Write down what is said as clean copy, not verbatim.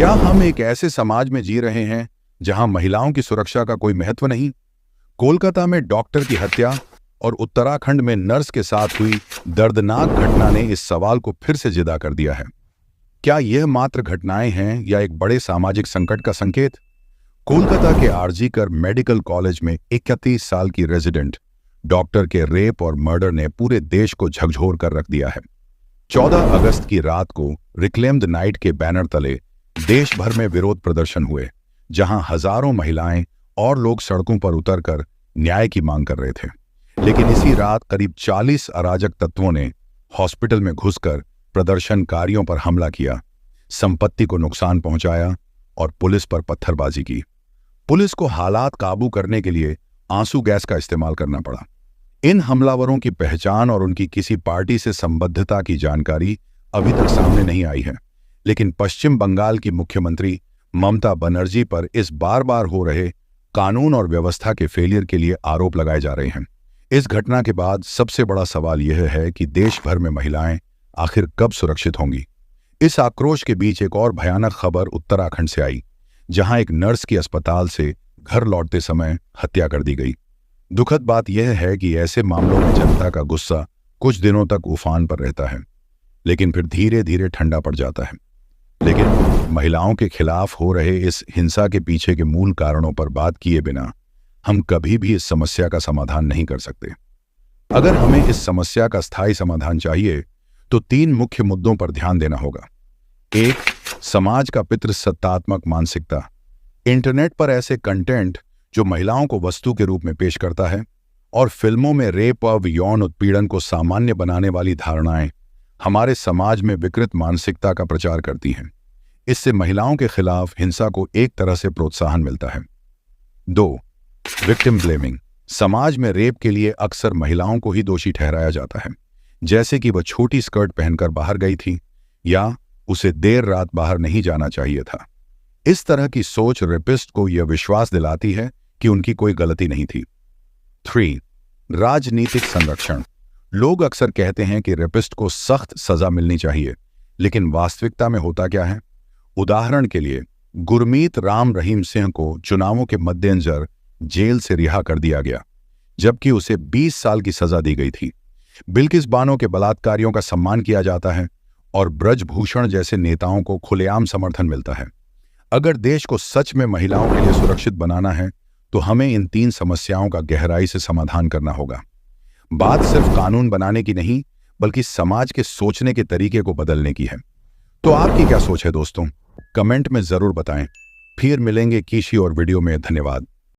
क्या हम एक ऐसे समाज में जी रहे हैं जहां महिलाओं की सुरक्षा का कोई महत्व नहीं? कोलकाता में डॉक्टर की हत्या और उत्तराखंड में नर्स के साथ हुई दर्दनाक घटना ने इस सवाल को फिर से जिदा कर दिया है। क्या यह मात्र घटनाएं हैं या एक बड़े सामाजिक संकट का संकेत? कोलकाता के आरजी मेडिकल कॉलेज में 31 साल की रेजिडेंट डॉक्टर के रेप और मर्डर ने पूरे देश को झकझोर कर रख दिया है। 14 अगस्त की रात को रिक्लेम द नाइट के बैनर तले देश भर में विरोध प्रदर्शन हुए, जहां हजारों महिलाएं और लोग सड़कों पर उतरकर न्याय की मांग कर रहे थे। लेकिन इसी रात करीब 40 अराजक तत्वों ने हॉस्पिटल में घुसकर प्रदर्शनकारियों पर हमला किया, संपत्ति को नुकसान पहुंचाया और पुलिस पर पत्थरबाजी की। पुलिस को हालात काबू करने के लिए आंसू गैस का इस्तेमाल करना पड़ा। इन हमलावरों की पहचान और उनकी किसी पार्टी से संबद्धता की जानकारी अभी तक सामने नहीं आई है, लेकिन पश्चिम बंगाल की मुख्यमंत्री ममता बनर्जी पर इस बार बार हो रहे कानून और व्यवस्था के फेलियर के लिए आरोप लगाए जा रहे हैं। इस घटना के बाद सबसे बड़ा सवाल यह है कि देश भर में महिलाएं आखिर कब सुरक्षित होंगी। इस आक्रोश के बीच एक और भयानक खबर उत्तराखंड से आई, जहां एक नर्स की अस्पताल से घर लौटते समय हत्या कर दी गई। दुखद बात यह है कि ऐसे मामलों में जनता का गुस्सा कुछ दिनों तक उफान पर रहता है, लेकिन फिर धीरे धीरे ठंडा पड़ जाता है। लेकिन महिलाओं के खिलाफ हो रहे इस हिंसा के पीछे के मूल कारणों पर बात किए बिना हम कभी भी इस समस्या का समाधान नहीं कर सकते। अगर हमें इस समस्या का स्थायी समाधान चाहिए तो 3 मुख्य मुद्दों पर ध्यान देना होगा। 1. समाज का पितृसत्तात्मक मानसिकता। इंटरनेट पर ऐसे कंटेंट जो महिलाओं को वस्तु के रूप में पेश करता है और फिल्मों में रेप और यौन उत्पीड़न को सामान्य बनाने वाली धारणाएं हमारे समाज में विकृत मानसिकता का प्रचार करती हैं। इससे महिलाओं के खिलाफ हिंसा को एक तरह से प्रोत्साहन मिलता है। 2. Victim blaming. समाज में रेप के लिए अक्सर महिलाओं को ही दोषी ठहराया जाता है, जैसे कि वह छोटी स्कर्ट पहनकर बाहर गई थी या उसे देर रात बाहर नहीं जाना चाहिए था। इस तरह की सोच रेपिस्ट को यह विश्वास दिलाती है कि उनकी कोई गलती नहीं थी। 3. राजनीतिक संरक्षण। लोग अक्सर कहते हैं कि रेपिस्ट को सख्त सजा मिलनी चाहिए, लेकिन वास्तविकता में होता क्या है? उदाहरण के लिए, गुरमीत राम रहीम सिंह को चुनावों के मद्देनजर जेल से रिहा कर दिया गया, जबकि उसे 20 साल की सजा दी गई थी। बिल्किस बानो के बलात्कारियों का सम्मान किया जाता है और ब्रजभूषण जैसे नेताओं को खुलेआम समर्थन मिलता है। अगर देश को सच में महिलाओं के लिए सुरक्षित बनाना है तो हमें इन 3 समस्याओं का गहराई से समाधान करना होगा। बात सिर्फ कानून बनाने की नहीं, बल्कि समाज के सोचने के तरीके को बदलने की है। तो आपकी क्या सोच है दोस्तों? कमेंट में जरूर बताएं। फिर मिलेंगे किसी और वीडियो में। धन्यवाद।